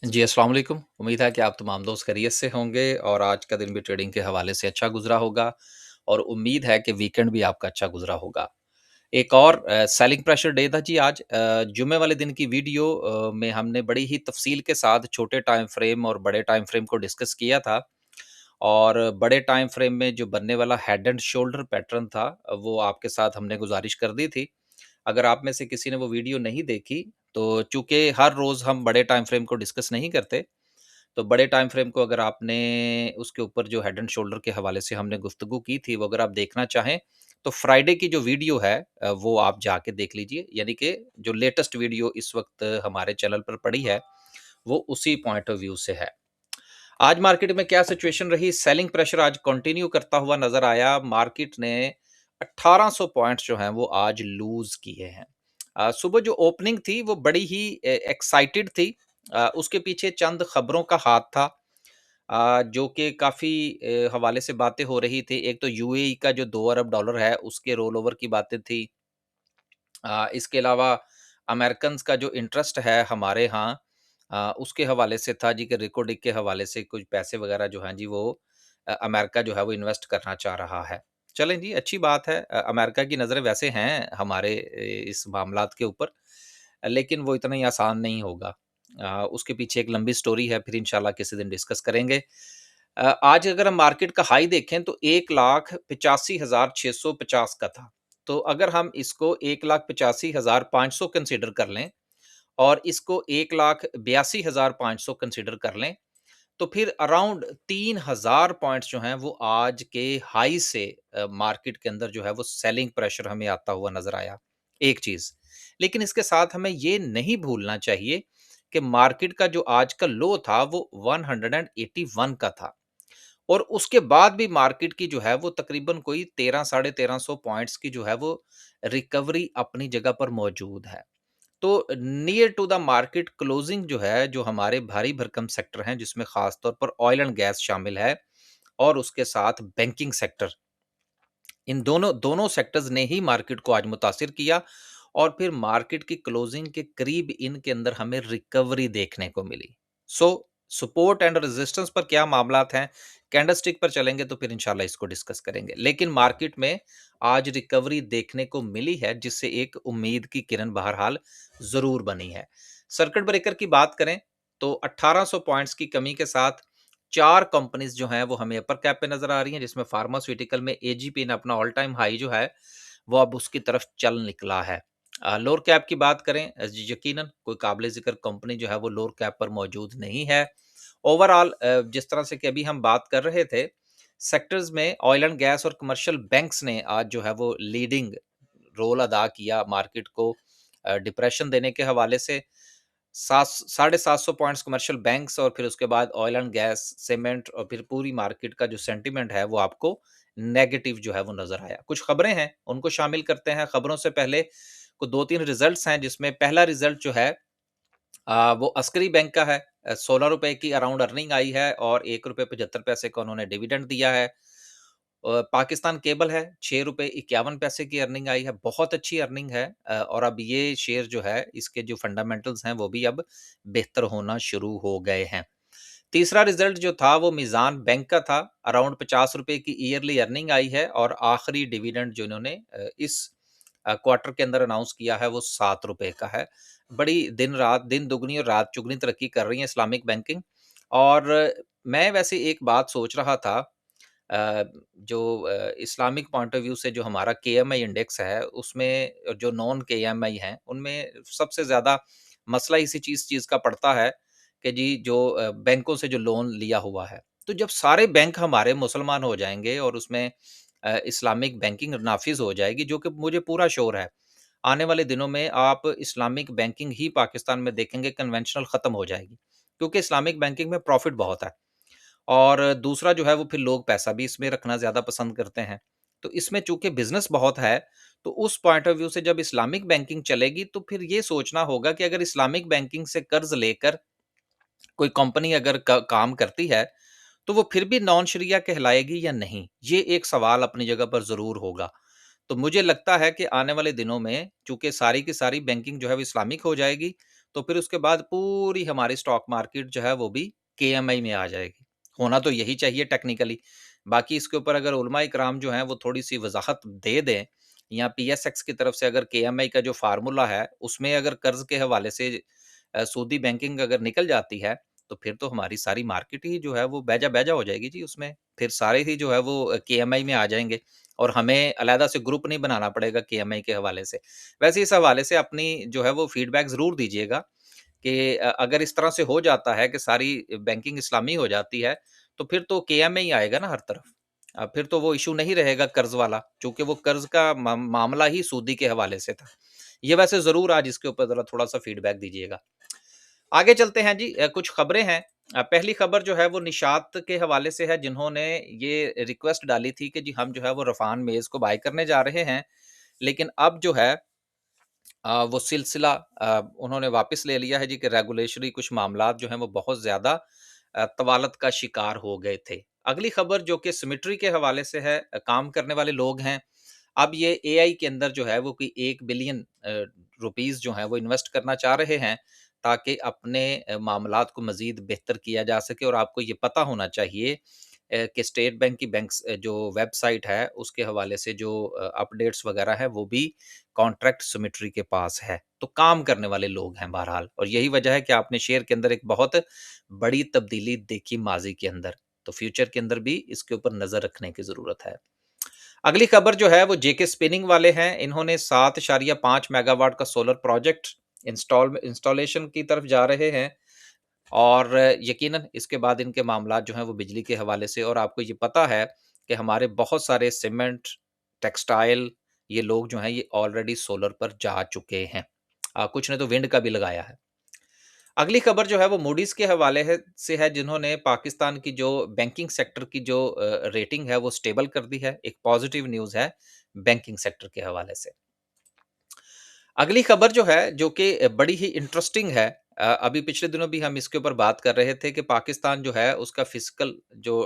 जी, अस्सलाम वालेकुम। उम्मीद है कि आप तमाम दोस्त खैरियत से होंगे और आज का दिन भी ट्रेडिंग के हवाले से अच्छा गुज़रा होगा और उम्मीद है कि वीकेंड भी आपका अच्छा गुज़रा होगा। एक और सेलिंग प्रेशर डे था जी आज। जुम्मे वाले दिन की वीडियो में हमने बड़ी ही तफ़सील के साथ छोटे टाइम फ्रेम और बड़े टाइम फ्रेम को डिस्कस किया था और बड़े टाइम फ्रेम में जो बनने वाला हेड एंड शोल्डर पैटर्न था, वो आपके साथ हमने गुज़ारिश कर दी थी। अगर आप में से किसी ने वो वीडियो नहीं देखी, तो चूँकि हर रोज़ हम बड़े टाइम फ्रेम को डिस्कस नहीं करते, तो बड़े टाइम फ्रेम को अगर आपने उसके ऊपर जो हेड एंड शोल्डर के हवाले से हमने गुफ्तगू की थी, वो अगर आप देखना चाहें, तो फ्राइडे की जो वीडियो है वो आप जाके देख लीजिए। यानी कि जो लेटेस्ट वीडियो इस वक़्त हमारे चैनल पर पड़ी है, वो उसी पॉइंट ऑफ व्यू से है। आज मार्केट में क्या सिचुएशन रही? सेलिंग प्रेशर आज कंटिन्यू करता हुआ नज़र आया। मार्केट ने 1800 पॉइंट्स जो हैं वो आज लूज़ किए हैं। सुबह जो ओपनिंग थी वो बड़ी ही एक्साइटेड थी। उसके पीछे चंद खबरों का हाथ था, जो कि काफ़ी हवाले से बातें हो रही थी। एक तो यूएई का जो 2 अरब डॉलर है उसके रोल ओवर की बातें थी। इसके अलावा अमेरिकन्स का जो इंटरेस्ट है हमारे यहाँ, उसके हवाले से था जी कि रिको-डिक के हवाले से कुछ पैसे वगैरह जो हैं जी वो अमेरिका जो है वो इन्वेस्ट करना चाह रहा है। चलें जी, अच्छी बात है। अमेरिका की नज़रें वैसे हैं हमारे इस मामलात के ऊपर, लेकिन वो इतना ही आसान नहीं होगा। उसके पीछे एक लंबी स्टोरी है, फिर इंशाल्लाह किसी दिन डिस्कस करेंगे। आज अगर हम मार्केट का हाई देखें तो 1,85,650 का था। तो अगर हम इसको 1,85,500 कंसीडर कर लें और इसको 1,82,500 कंसीडर कर लें, तो फिर अराउंड 3,000 पॉइंट्स जो हैं वो आज के हाई से मार्केट के अंदर जो है वो सेलिंग प्रेशर हमें आता हुआ नज़र आया, एक चीज़। लेकिन इसके साथ हमें ये नहीं भूलना चाहिए कि मार्केट का जो आज का लो था वो 181 का था और उसके बाद भी मार्केट की जो है वो तकरीबन कोई 13 साढ़े 1300 पॉइंट्स की जो है वो रिकवरी अपनी जगह पर मौजूद है। तो near to the market closing जो है, जो हमारे भारी भरकम सेक्टर हैं, जिसमें खास तौर पर ऑयल एंड गैस शामिल है और उसके साथ बैंकिंग सेक्टर, इन दोनों दोनों सेक्टर्स ने ही मार्केट को आज मुतासिर किया और फिर मार्केट की क्लोजिंग के करीब इनके अंदर हमें रिकवरी देखने को मिली। सो सपोर्ट एंड रेजिस्टेंस पर क्या मामलात हैं, कैंडलस्टिक पर चलेंगे तो फिर इंशाल्लाह इसको डिस्कस करेंगे। लेकिन मार्केट में आज रिकवरी देखने को मिली है, जिससे एक उम्मीद की किरण बहरहाल ज़रूर बनी है। सर्किट ब्रेकर की बात करें तो 1800 पॉइंट्स की कमी के साथ 4 कंपनीज़ जो हैं वो हमें अपर कैप पे नज़र आ रही हैं, जिसमें फार्मास्यूटिकल में एजीपी ने अपना ऑल टाइम हाई जो है, वो अब उसकी तरफ चल निकला है। लोअर कैप की बात करें, यकीनन कोई काबिल ज़िक्र कंपनी जो है वो लोअर कैप पर मौजूद नहीं है। ओवरऑल जिस तरह से कि अभी हम बात कर रहे थे, सेक्टर्स में ऑयल एंड गैस और कमर्शियल बैंक्स ने आज जो है वो लीडिंग रोल अदा किया मार्केट को डिप्रेशन देने के हवाले से। सात साढ़े 700 पॉइंट्स कमर्शियल बैंक्स और फिर उसके बाद ऑयल एंड गैस, सीमेंट और फिर पूरी मार्केट का जो सेंटीमेंट है वो आपको नेगेटिव जो है वो नज़र आया। कुछ खबरें हैं, उनको शामिल करते हैं। खबरों से पहले को 2-3 रिजल्ट्स हैं, जिसमें पहला रिजल्ट जो है वो अस्करी बैंक का है। ₹16 की अराउंड अर्निंग आई है और ₹1.75 का उन्होंने डिविडेंड दिया है। पाकिस्तान केबल है, ₹6.51 की अर्निंग आई है, बहुत अच्छी अर्निंग है। और अब ये शेयर जो है, इसके जो फंडामेंटल्स हैं, वो भी अब बेहतर होना शुरू हो गए हैं। तीसरा रिज़ल्ट जो था, वो मीज़ान बैंक का था, अराउंड ₹50 की ईयरली अर्निंग आई है और आखिरी डिविडेंड जो इन्होंने इस क्वार्टर के अंदर अनाउंस किया है, वो ₹7 का है। बड़ी दिन-रात दिन दुगनी और रात चुगनी तरक्की कर रही है इस्लामिक बैंकिंग। और मैं वैसे एक बात सोच रहा था, अ, जो इस्लामिक पॉइंट ऑफ व्यू से जो हमारा केएमआई इंडेक्स है, उसमें जो नॉन केएमआई हैं, उनमें सबसे ज़्यादा मसला इसी चीज़ का पड़ता है कि जी जो बैंकों से जो लोन लिया हुआ है। तो जब सारे बैंक हमारे मुसलमान हो जाएँगे और उसमें इस्लामिक बैंकिंग नाफ़िज़ हो जाएगी, जो कि मुझे पूरा श्योर है। आने वाले दिनों में आप इस्लामिक बैंकिंग ही पाकिस्तान में देखेंगे, कन्वेंशनल ख़त्म हो जाएगी। क्योंकि इस्लामिक बैंकिंग में प्रॉफ़िट बहुत है। और दूसरा जो है वो फिर लोग पैसा भी इसमें रखना ज़्यादा पसंद करते हैं। तो इसमें चूँकि बिज़नेस बहुत है, तो उस पॉइंट ऑफ व्यू से जब इस्लामिक बैंकिंग चलेगी, तो फिर ये सोचना होगा कि अगर इस्लामिक बैंकिंग से कर्ज़ लेकर कोई कंपनी अगर क काम करती है, तो वो फिर भी नॉन शरिया कहलाएगी या नहीं? ये एक सवाल अपनी जगह पर ज़रूर होगा। तो मुझे लगता है कि आने वाले दिनों में चूँकि सारी की सारी बैंकिंग जो है वो इस्लामिक हो जाएगी, तो फिर उसके बाद पूरी हमारी स्टॉक मार्केट जो है वो भी केएमआई में आ जाएगी। होना तो यही चाहिए टेक्निकली। बाकी इसके ऊपर अगर उलमा इकराम जो हैं वो थोड़ी-सी वज़ाहत दे दें या पीएसएक्स की तरफ से अगर केएमआई का जो फ़ॉर्मूला है उसमें अगर कर्ज़ के हवाले से सूदी बैंकिंग अगर निकल जाती है, तो फिर तो हमारी सारी मार्केट ही जो है वो बैजा-बैजा हो जाएगी जी उसमें। फिर सारे ही जो है वो केएमआई में आ जाएँगे और हमें अलहदा से ग्रुप नहीं बनाना पड़ेगा केएमआई के हवाले से। वैसे इस हवाले से अपनी जो है वो फीडबैक ज़रूर दीजिएगा कि अगर इस तरह से हो जाता है कि सारी बैंकिंग इस्लामी हो जाती है, तो फिर तो केएमए आएगा ना हर तरफ। फिर तो वो इश्यू नहीं रहेगा कर्ज़ वाला, चूँकि वो कर्ज़ का मामला ही सूदी के हवाले से था। ये वैसे ज़रूर आज इसके ऊपर ज़रा थोड़ा-सा फीडबैक दीजिएगा। आगे चलते हैं जी, कुछ खबरें हैं। पहली खबर जो है वो निशात के हवाले से है, जिन्होंने ये रिक्वेस्ट डाली थी कि जी हम जो है वो रफ़ान मेज़ को बाय करने जा रहे हैं, लेकिन अब जो है वो सिलसिला उन्होंने वापस ले लिया है जी कि रेगुलेटरी कुछ मामलात जो हैं वो बहुत ज़्यादा तवालत का शिकार हो गए थे। अगली खबर जो कि सिमेट्री के हवाले से है, काम करने वाले लोग हैं। अब ये एआई के अंदर जो है वो कोई 1 बिलियन रुपीज़ जो हैं वो इन्वेस्ट करना चाह रहे हैं, ताकि अपने मामलात को मज़ीद बेहतर किया जा सके और आपको ये पता होना चाहिए कि स्टेट बैंक की जो वेबसाइट है उसके हवाले से जो अपडेट्स वगैरह हैं वो भी कॉन्ट्रैक्ट सिमेट्री के पास है। तो काम करने वाले लोग हैं बहरहाल, और यही वजह है कि आपने शेयर के अंदर एक बहुत बड़ी तब्दीली देखी माज़ी के अंदर। तो फ्यूचर के अंदर भी इसके ऊपर नज़र रखने की ज़रूरत है। अगली खबर जो है वो जेके स्पिनिंग वाले हैं। इन्होंने 7.5 मेगावाट का सोलर प्रोजेक्ट इंस्टॉलेशन की तरफ जा रहे हैं और यकीनन इसके बाद इनके मामलात जो हैं वो बिजली के हवाले से, और आपको ये पता है कि हमारे बहुत सारे सीमेंट, टेक्सटाइल, ये लोग जो हैं ये ऑलरेडी सोलर पर जा चुके हैं। कुछ ने तो विंड का भी लगाया है। अगली खबर जो है वो मूडीज़ के हवाले है, जिन्होंने पाकिस्तान की जो बैंकिंग सेक्टर की जो रेटिंग है वो स्टेबल कर दी है। एक पॉजिटिव न्यूज़ है बैंकिंग सेक्टर के हवाले से। अगली खबर जो है, जो कि बड़ी ही इंटरेस्टिंग है। अभी पिछले दिनों भी हम इसके ऊपर बात कर रहे थे कि पाकिस्तान जो है उसका फिस्कल जो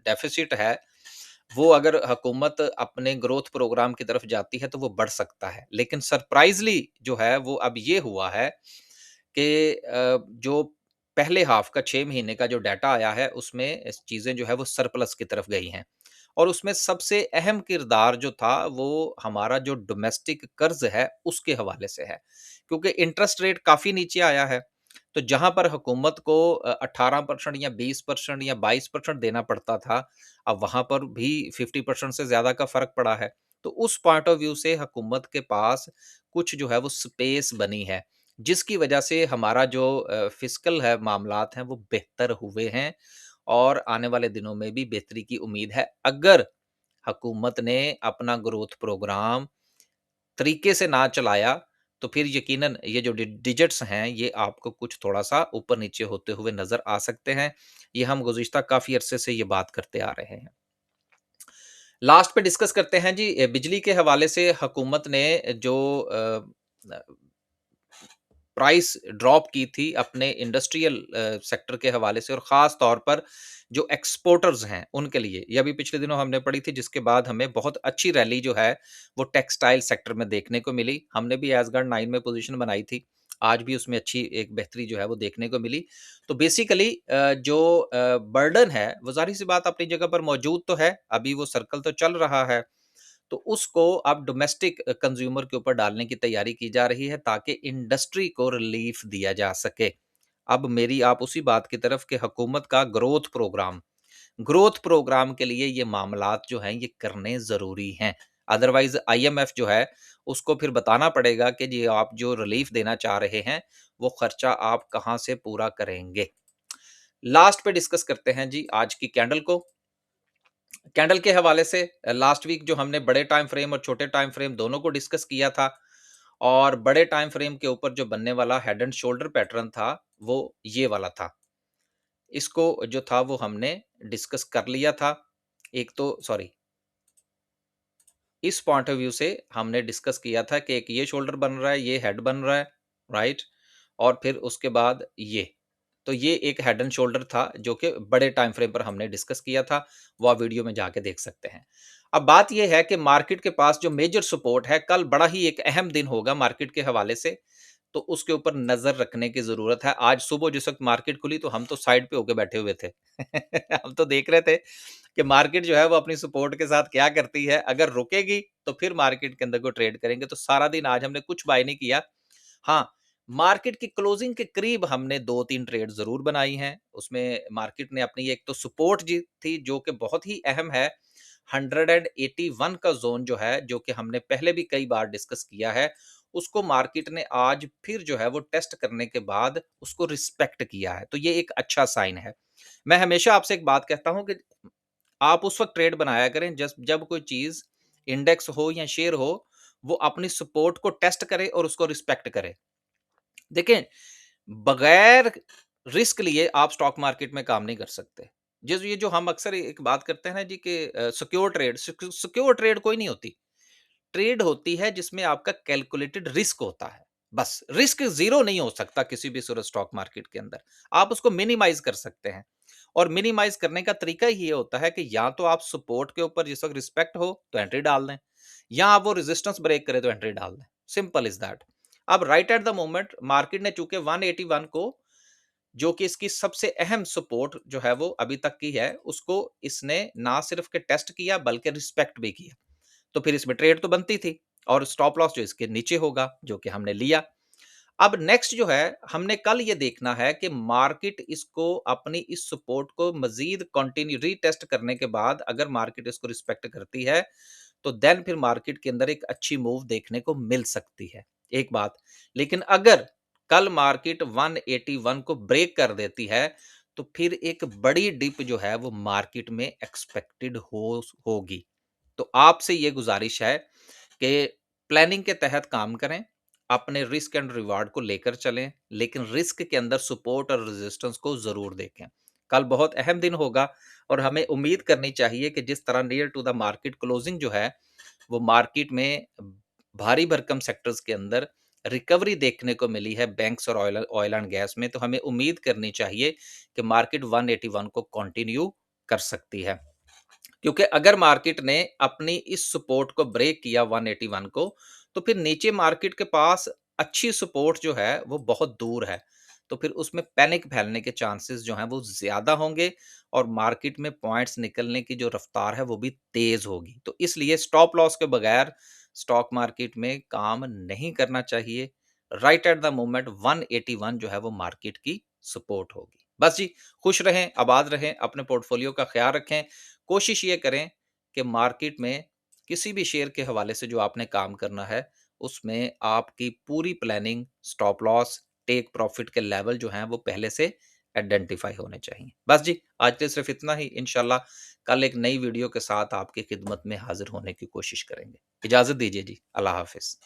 डेफ़िसिट है, वो अगर हुकूमत अपने ग्रोथ प्रोग्राम की तरफ जाती है तो वो बढ़ सकता है। लेकिन सरप्राइज़ली जो है वो अब ये हुआ है कि जो पहले हाफ का 6 महीने का जो डाटा आया है उसमें चीज़ें जो है वो सरप्लस की तरफ गई हैं। और उसमें सबसे अहम किरदार जो था वो हमारा जो डोमेस्टिक कर्ज़ है उसके हवाले से है। क्योंकि इंटरेस्ट रेट काफ़ी नीचे आया है। तो जहाँ पर हुकूमत को 18% या 20% या 22% देना पड़ता था, अब वहाँ पर भी 50% से ज़्यादा का फ़र्क पड़ा है। तो उस पॉइंट ऑफ व्यू से हुकूमत के पास कुछ जो है वो स्पेस बनी है, जिसकी वजह से हमारा जो फ़िस्कल है मामलात हैं वो बेहतर हुए हैं और आने वाले दिनों में भी बेहतरी की उम्मीद है, अगर हुकूमत ने अपना ग्रोथ प्रोग्राम तरीके से ना चलाया, तो फिर यकीनन ये जो डिजिट्स हैं, ये आपको कुछ थोड़ा-सा ऊपर-नीचे होते हुए नज़र आ सकते हैं। ये हम गुज़िश्ता काफ़ी अरसे से ये बात करते आ रहे हैं। लास्ट पे डिस्कस करते हैं जी, बिजली के हवाले से हुकूमत ने जो अ, प्राइस ड्रॉप की थी अपने इंडस्ट्रियल सेक्टर के हवाले से, और ख़ास तौर पर जो एक्सपोर्टर्स हैं उनके लिए। ये अभी पिछले दिनों हमने पढ़ी थी, जिसके बाद हमें बहुत अच्छी रैली जो है वो टेक्सटाइल सेक्टर में देखने को मिली। हमने भी एसगढ़ 9 में पोजीशन बनाई थी। आज भी उसमें अच्छी एक बेहतरी जो है वो देखने को मिली। तो बेसिकली जो बर्डन है वो ज़ाहिर-सी बात अपनी जगह पर मौजूद तो है, अभी वो सर्कल तो चल रहा है। तो उसको अब डोमेस्टिक कंज्यूमर के ऊपर डालने की तैयारी की जा रही है, ताकि इंडस्ट्री को रिलीफ दिया जा सके। अब मेरी आप उसी बात की तरफ कि हुकूमत का ग्रोथ प्रोग्राम के लिए ये मामलात जो हैं ये करने ज़रूरी हैं। अदरवाइज़ आईएमएफ जो है उसको फिर बताना पड़ेगा कि जी आप जो रिलीफ देना चाह रहे हैं, वो खर्चा आप कहाँ से पूरा करेंगे। लास्ट पे डिस्कस करते हैं जी आज की कैंडल को। कैंडल के हवाले से लास्ट वीक जो हमने बड़े टाइम फ्रेम और छोटे टाइम फ्रेम दोनों को डिस्कस किया था, और बड़े टाइम फ्रेम के ऊपर जो बनने वाला हेड एंड शोल्डर पैटर्न था वो ये वाला था। इसको जो था वो हमने डिस्कस कर लिया था। एक तो सॉरी, इस पॉइंट ऑफ व्यू से हमने डिस्कस किया था कि एक ये शोल्डर बन रहा है, ये हेड बन रहा है, राइट? और फिर उसके बाद ये। तो ये एक हेड एंड शोल्डर था जो कि बड़े टाइम फ्रेम पर हमने डिस्कस किया था, वो आप वीडियो में जाके देख सकते हैं। अब बात ये है कि मार्केट के पास जो मेजर सपोर्ट है, कल बड़ा ही एक अहम दिन होगा मार्केट के हवाले से। तो उसके ऊपर नज़र रखने की ज़रूरत है। आज सुबह जिस वक़्त मार्केट खुली तो हम तो साइड पे होके बैठे हुए थे। हम तो देख रहे थे कि मार्केट जो है वो अपनी सपोर्ट के साथ क्या करती है, अगर रुकेगी तो फिर मार्केट के अंदर को ट्रेड करेंगे। तो सारा दिन आज हमने कुछ बाय नहीं किया। हाँ, मार्केट की क्लोजिंग के करीब हमने 2-3 ट्रेड ज़रूर बनाई हैं। उसमें मार्केट ने अपनी एक तो सपोर्ट जी थी जो कि बहुत ही अहम है। 181 का ज़ोन जो है, जो कि हमने पहले भी कई बार डिस्कस किया है, उसको मार्केट ने आज फिर जो है वो टेस्ट करने के बाद उसको रिस्पेक्ट किया है। तो ये एक अच्छा साइन है। मैं हमेशा आपसे एक बात कहता हूँ कि आप उस वक़्त ट्रेड बनाया करें जब कोई चीज़ इंडेक्स हो या शेयर हो, वो अपनी सपोर्ट को टेस्ट करे और उसको रिस्पेक्ट करे। देखें, बगैर रिस्क लिए आप स्टॉक मार्केट में काम नहीं कर सकते। ये जो हम अक्सर एक बात करते हैं ना जी कि सिक्योर ट्रेड कोई नहीं होती। ट्रेड होती है जिसमें आपका कैलकुलेटेड रिस्क होता है। बस रिस्क ज़ीरो नहीं हो सकता किसी भी सूरत स्टॉक मार्केट के अंदर। आप उसको मिनिमाइज़ कर सकते हैं और मिनिमाइज़ करने का तरीका ही ये होता है कि या तो आप सपोर्ट के ऊपर जिस वक़्त रिस्पेक्ट हो तो एंट्री डाल दें, या आप वो रेजिस्टेंस ब्रेक करे तो एंट्री डाल दें। Simple is that. अब right at the moment market ने चूँकि 181 को, जो कि इसकी सबसे अहम सपोर्ट जो है वो अभी तक की है, उसको इसने ना सिर्फ़ के टेस्ट किया बल्कि रिस्पेक्ट भी किया। तो फिर इसमें ट्रेड तो बनती थी और स्टॉप लॉस जो इसके नीचे होगा, जो कि हमने लिया। अब नेक्स्ट जो है, हमने कल ये देखना है कि मार्केट इसको अपनी इस सपोर्ट को मज़ीद कंटिन्यू रीटेस्ट करने के बाद अगर मार्केट इसको रिस्पेक्ट करती है, तो देन फिर मार्केट के अंदर एक अच्छी मूव देखने को मिल सकती है, एक बात। लेकिन अगर कल मार्केट 181 को ब्रेक कर देती है, तो फिर एक बड़ी डिप जो है वो मार्केट में एक्सपेक्टेड होगी। तो आपसे ये गुज़ारिश है कि प्लानिंग के तहत काम करें, अपने रिस्क एंड रिवार्ड को लेकर चलें, लेकिन रिस्क के अंदर सपोर्ट और रेजिस्टेंस को ज़रूर देखें। कल बहुत अहम दिन होगा और हमें उम्मीद करनी चाहिए कि जिस तरह near to the market closing जो है, वो मार्केट में भारी भरकम सेक्टर्स के अंदर रिकवरी देखने को मिली है बैंक्स और ऑयल एंड गैस में, तो हमें उम्मीद करनी चाहिए कि मार्केट 181 को कंटिन्यू कर सकती है। क्योंकि अगर मार्केट ने अपनी इस सपोर्ट को ब्रेक किया 181 को, तो फिर नीचे मार्केट के पास अच्छी सपोर्ट जो है वो बहुत दूर है। तो फिर उसमें पैनिक फैलने के चांसेस जो हैं वो ज़्यादा होंगे और मार्केट में पॉइंट्स निकलने की जो रफ्तार है वो भी तेज़ होगी। तो इसलिए स्टॉप लॉस के बगैर स्टॉक मार्केट में काम नहीं करना चाहिए। राइट एट द मोमेंट 181 जो है वो मार्केट की सपोर्ट होगी। बस जी, खुश रहें, आबाद रहें, अपने पोर्टफोलियो का ख्याल रखें। कोशिश ये करें कि मार्केट में किसी भी शेयर के हवाले से जो आपने काम करना है, उसमें आपकी पूरी planning, stop loss, take profit के लेवल जो हैं वो पहले से आइडेंटिफाई होने चाहिए। बस जी, आज के लिए सिर्फ इतना ही। इंशाल्लाह कल एक नई वीडियो के साथ आपकी खिदमत में हाजिर होने की कोशिश करेंगे। इजाज़त दीजिए जी। अल्लाह हाफ़िज़।